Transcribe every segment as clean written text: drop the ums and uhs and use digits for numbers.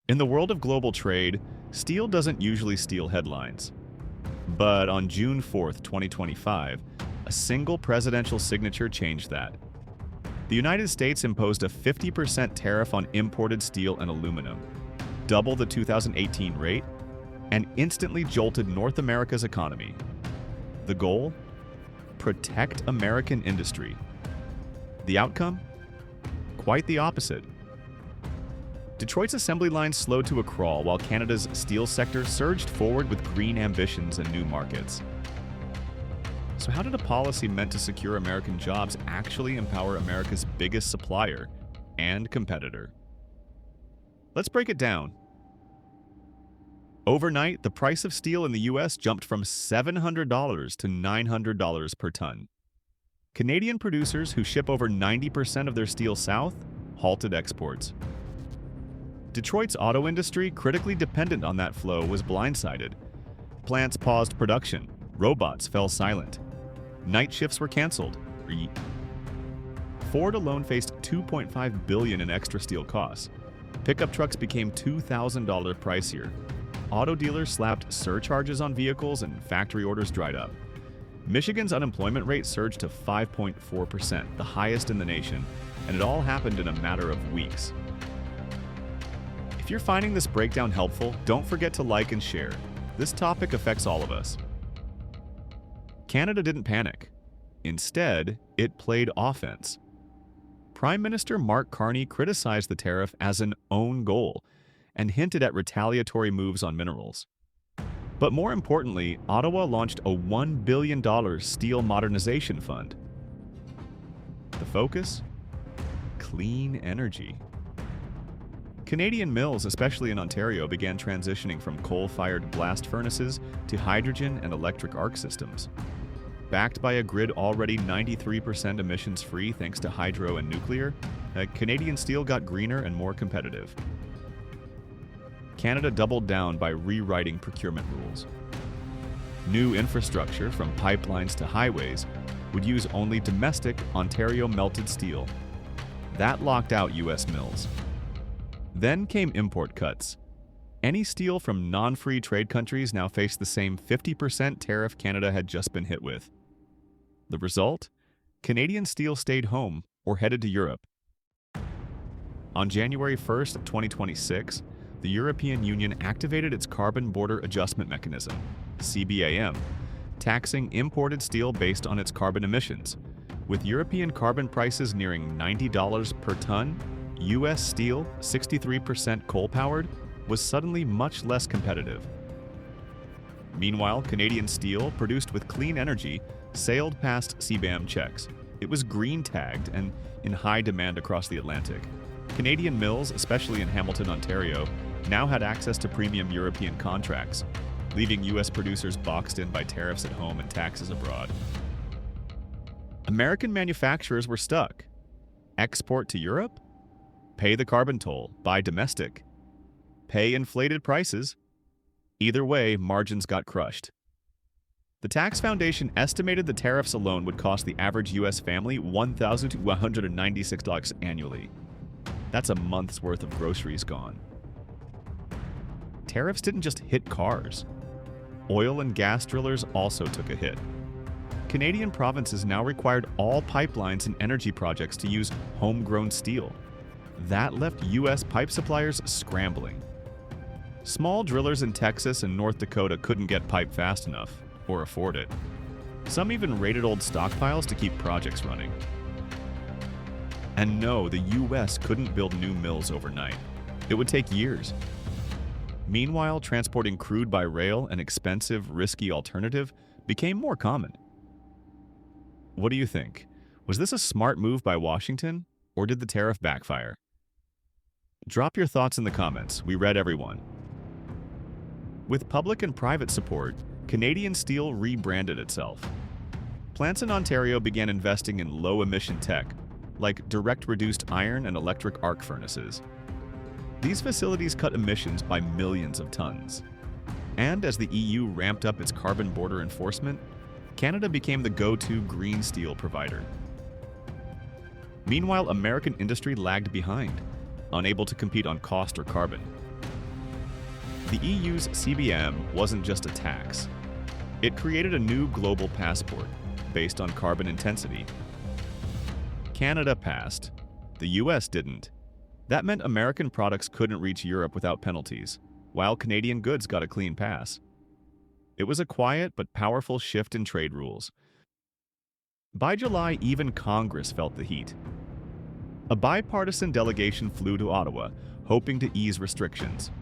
In the world of global trade, steel doesn't usually steal headlines. But on June 4th, 2025, a single presidential signature changed that. The United States imposed a 50% tariff on imported steel and aluminum, double the 2018 rate, and instantly jolted North America's economy. The goal? Protect American industry. The outcome? Quite the opposite. Detroit's assembly line slowed to a crawl while Canada's steel sector surged forward with green ambitions and new markets. So how did a policy meant to secure American jobs actually empower America's biggest supplier and competitor? Let's break it down. Overnight, the price of steel in the U.S. jumped from $700 to $900 per ton. Canadian producers who ship over 90% of their steel south halted exports. Detroit's auto industry, critically dependent on that flow, was blindsided. Plants paused production. Robots fell silent. Night shifts were canceled. Ford alone faced $2.5 billion in extra steel costs. Pickup trucks became $2,000 pricier. Auto dealers slapped surcharges on vehicles and factory orders dried up. Michigan's unemployment rate surged to 5.4%, the highest in the nation, and it all happened in a matter of weeks. If you're finding this breakdown helpful, don't forget to like and share. This topic affects all of us. Canada didn't panic. Instead, it played offense. Prime Minister Mark Carney criticized the tariff as an own goal and hinted at retaliatory moves on minerals. But more importantly, Ottawa launched a $1 billion steel modernization fund. The focus? Clean energy. Canadian mills, especially in Ontario, began transitioning from coal-fired blast furnaces to hydrogen and electric arc systems. Backed by a grid already 93% emissions-free thanks to hydro and nuclear, Canadian steel got greener and more competitive. Canada doubled down by rewriting procurement rules. New infrastructure, from pipelines to highways, would use only domestic Ontario melted steel. That locked out U.S. mills. Then came import cuts. Any steel from non-free trade countries now faced the same 50% tariff Canada had just been hit with. The result? Canadian steel stayed home or headed to Europe. On January 1st, 2026, the European Union activated its Carbon Border Adjustment Mechanism, CBAM, taxing imported steel based on its carbon emissions. With European carbon prices nearing $90 per ton, U.S. steel, 63% coal-powered, was suddenly much less competitive. Meanwhile, Canadian steel, produced with clean energy, sailed past CBAM checks. It was green-tagged and in high demand across the Atlantic. Canadian mills, especially in Hamilton, Ontario, now had access to premium European contracts, leaving U.S. producers boxed in by tariffs at home and taxes abroad. American manufacturers were stuck. Export to Europe? Pay the carbon toll, buy domestic. Pay inflated prices. Either way, margins got crushed. The Tax Foundation estimated the tariffs alone would cost the average U.S. family $1,000 to $196 annually. That's a month's worth of groceries gone. Tariffs didn't just hit cars. Oil and gas drillers also took a hit. Canadian provinces now required all pipelines and energy projects to use homegrown steel. That left U.S. pipe suppliers scrambling. Small drillers in Texas and North Dakota couldn't get pipe fast enough, or afford it. Some even raided old stockpiles to keep projects running. And no, the U.S. couldn't build new mills overnight. It would take years. Meanwhile, transporting crude by rail, an expensive, risky alternative, became more common. What do you think? Was this a smart move by Washington, or did the tariff backfire? Drop your thoughts in the comments. We read everyone. With public and private support, Canadian Steel rebranded itself. Plants in Ontario began investing in low-emission tech, like direct reduced iron and electric arc furnaces. These facilities cut emissions by millions of tons. And as the EU ramped up its carbon border enforcement, Canada became the go-to green steel provider. Meanwhile, American industry lagged behind, unable to compete on cost or carbon. The EU's CBM wasn't just a tax. It created a new global passport based on carbon intensity. Canada passed. The US didn't. That meant American products couldn't reach Europe without penalties, while Canadian goods got a clean pass. It was a quiet but powerful shift in trade rules. By July, even Congress felt the heat. A bipartisan delegation flew to Ottawa, hoping to ease restrictions.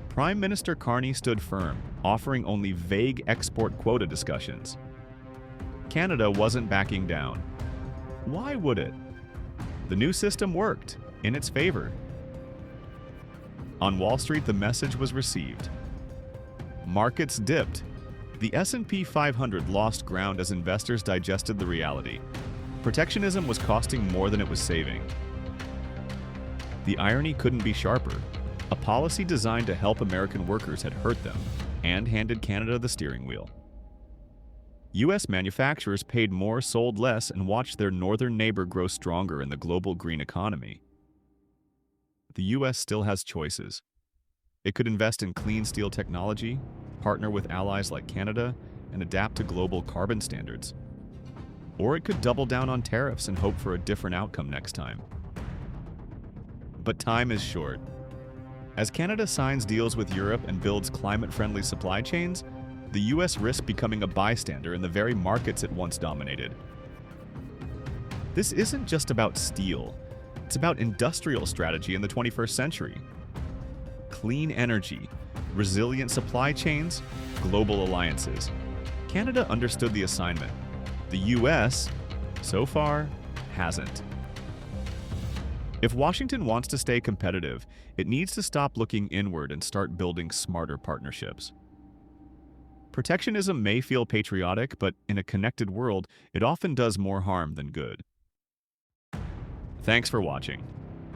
Prime Minister Carney stood firm, offering only vague export quota discussions. Canada wasn't backing down. Why would it? The new system worked, in its favor. On Wall Street, the message was received. Markets dipped. The S&P 500 lost ground as investors digested the reality. Protectionism was costing more than it was saving. The irony couldn't be sharper. A policy designed to help American workers had hurt them and handed Canada the steering wheel. U.S. manufacturers paid more, sold less, and watched their northern neighbor grow stronger in the global green economy. The U.S. still has choices. It could invest in clean steel technology, partner with allies like Canada, and adapt to global carbon standards. Or it could double down on tariffs and hope for a different outcome next time. But time is short. As Canada signs deals with Europe and builds climate-friendly supply chains, the U.S. risks becoming a bystander in the very markets it once dominated. This isn't just about steel. It's about industrial strategy in the 21st century. Clean energy, resilient supply chains, global alliances. Canada understood the assignment. The U.S., so far, hasn't. If Washington wants to stay competitive, it needs to stop looking inward and start building smarter partnerships. Protectionism may feel patriotic, but in a connected world, it often does more harm than good. Thanks for watching.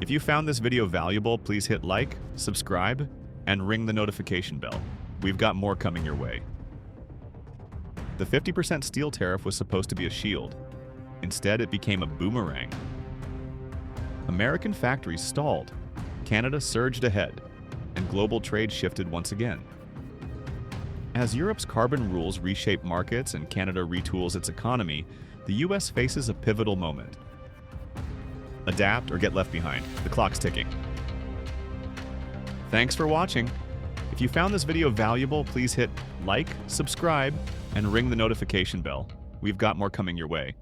If you found this video valuable, please hit like, subscribe, and ring the notification bell. We've got more coming your way. The 50% steel tariff was supposed to be a shield. Instead, it became a boomerang. American factories stalled, Canada surged ahead, and global trade shifted once again. As Europe's carbon rules reshape markets and Canada retools its economy, the U.S. faces a pivotal moment. Adapt or get left behind. The clock's ticking. Thanks for watching. If you found this video valuable, please hit like, subscribe, and ring the notification bell. We've got more coming your way.